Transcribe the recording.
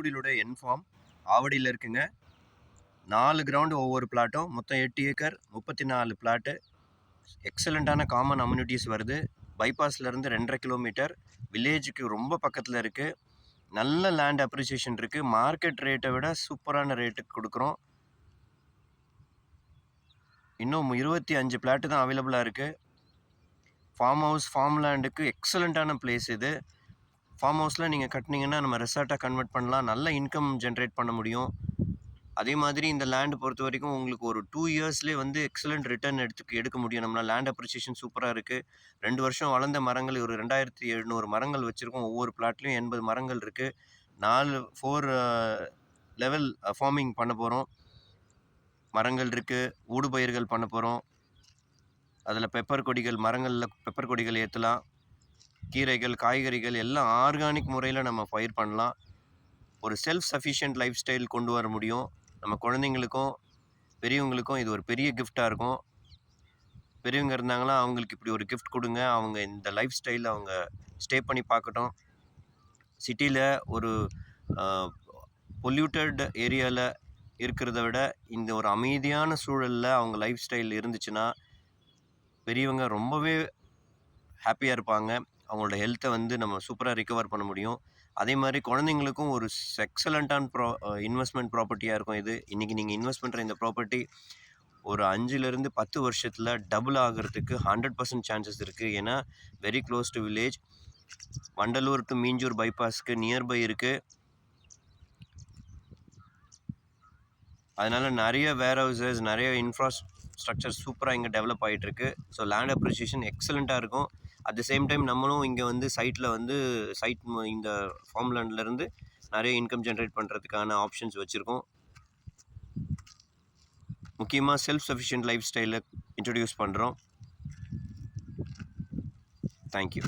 தூத்துக்குடியிலோட என் form ஆவடியில் இருக்குங்க. 4 ground ஒவ்வொரு பிளாட்டும். மொத்தம் 8 ஏக்கர் 34 பிளாட்டு. எக்ஸலண்ட்டான காமன் அம்யூனிட்டிஸ் வருது. பைபாஸ்லேருந்து 2.5 கிலோமீட்டர். வில்லேஜுக்கு ரொம்ப பக்கத்தில் இருக்குது. நல்ல லேண்ட் அப்ரிசியேஷன் இருக்குது. மார்க்கெட் ரேட்டை விட சூப்பரான ரேட்டுக்கு கொடுக்குறோம். இன்னும் 25 பிளாட்டு தான் அவைலபிளாக இருக்குது. ஃபார்ம் ஹவுஸ், ஃபார்ம் லேண்டுக்கு எக்ஸலண்ட்டான பிளேஸ் இது. ஃபார்ம் ஹவுஸில் நீங்கள் கட்டினீங்கன்னா நம்ம ரெசார்ட்டாக கன்வெர்ட் பண்ணலாம். நல்ல இன்கம் ஜென்ரேட் பண்ண முடியும். அதே மாதிரி இந்த லேண்டு பொறுத்த வரைக்கும் உங்களுக்கு ஒரு 2 இயர்ஸ்லேயே வந்து எக்ஸலண்ட் ரிட்டர்ன் எடுக்க முடியும். நம்மளால் லேண்ட் அப்ரிசியேஷன் சூப்பராக இருக்குது. 2 வருஷம் வளர்ந்த மரங்கள் ஒரு 2700 மரங்கள் வச்சுருக்கோம். ஒவ்வொரு பிளாட்லேயும் 80 மரங்கள் இருக்குது. 4 லெவல் ஃபார்மிங் பண்ண போகிறோம். மரங்கள் இருக்குது. ஊடுபயிர்கள் பண்ண போகிறோம். அதில் பெப்பர் கொடிகள், மரங்களில் பெப்பர் கொடிகள் ஏற்றலாம். கீரைகள், காய்கறிகள் எல்லாம் ஆர்கானிக் முறையில் நம்ம பயிர் பண்ணலாம். ஒரு செல்ஃப் சஃபிஷியன்ட் லைஃப் ஸ்டைல் கொண்டு வர முடியும். நம்ம குழந்தைங்களுக்கும் பெரியவங்களுக்கும் இது ஒரு பெரிய கிஃப்டாக இருக்கும். பெரியவங்க இருந்தாங்களா அவங்களுக்கு இப்படி ஒரு கிஃப்ட் கொடுங்க. அவங்க இந்த லைஃப் ஸ்டைலில் அவங்க ஸ்டே பண்ணி பார்க்கட்டும். சிட்டியில் ஒரு பொல்யூட்டட் ஏரியாவில் இருக்கிறத விட இந்த ஒரு அமைதியான சூழலில் அவங்க லைஃப் ஸ்டைல் இருந்துச்சுன்னா பெரியவங்க ரொம்பவே ஹாப்பியாக இருப்பாங்க. அவங்களோட ஹெல்த்தை வந்து நம்ம சூப்பராக ரிகவர் பண்ண முடியும். அதே மாதிரி குழந்தைங்களுக்கும் ஒரு எக்ஸலண்ட்டான இன்வெஸ்ட்மெண்ட் ப்ராப்பர்ட்டியாக இருக்கும் இது. இன்றைக்கி நீங்கள் இன்வெஸ்ட் பண்ணுற இந்த ப்ராப்பர்ட்டி ஒரு 5லேருந்து 10 வருஷத்தில் டபுள் ஆகிறதுக்கு 100% சான்சஸ் இருக்குது. ஏன்னா very close to village. Vandalur to Minjur பைபாஸ்க்கு நியர்பை இருக்குது. அதனால் நிறைய வேர் ஹவுசஸ், நிறைய இன்ஃப்ராஸ்ட்ரக்சர் சூப்பராக இங்கே டெவலப் ஆகிட்டுருக்கு. ஸோ லேண்ட் அப்ரிசியேஷன் எக்ஸலண்ட்டாக இருக்கும். அட் த சேம் டைம் நம்மளும் இங்கே வந்து சைட் இந்த ஃபார்ம் லேண்ட்லேருந்து நிறைய இன்கம் ஜென்ரேட் பண்ணுறதுக்கான ஆப்ஷன்ஸ் வச்சுருக்கோம். முக்கியமாக செல்ஃப் சஃபிஷியன்ட் லைஃப் ஸ்டைலை இன்ட்ரடியூஸ் பண்ணுறோம். தேங்க்யூ.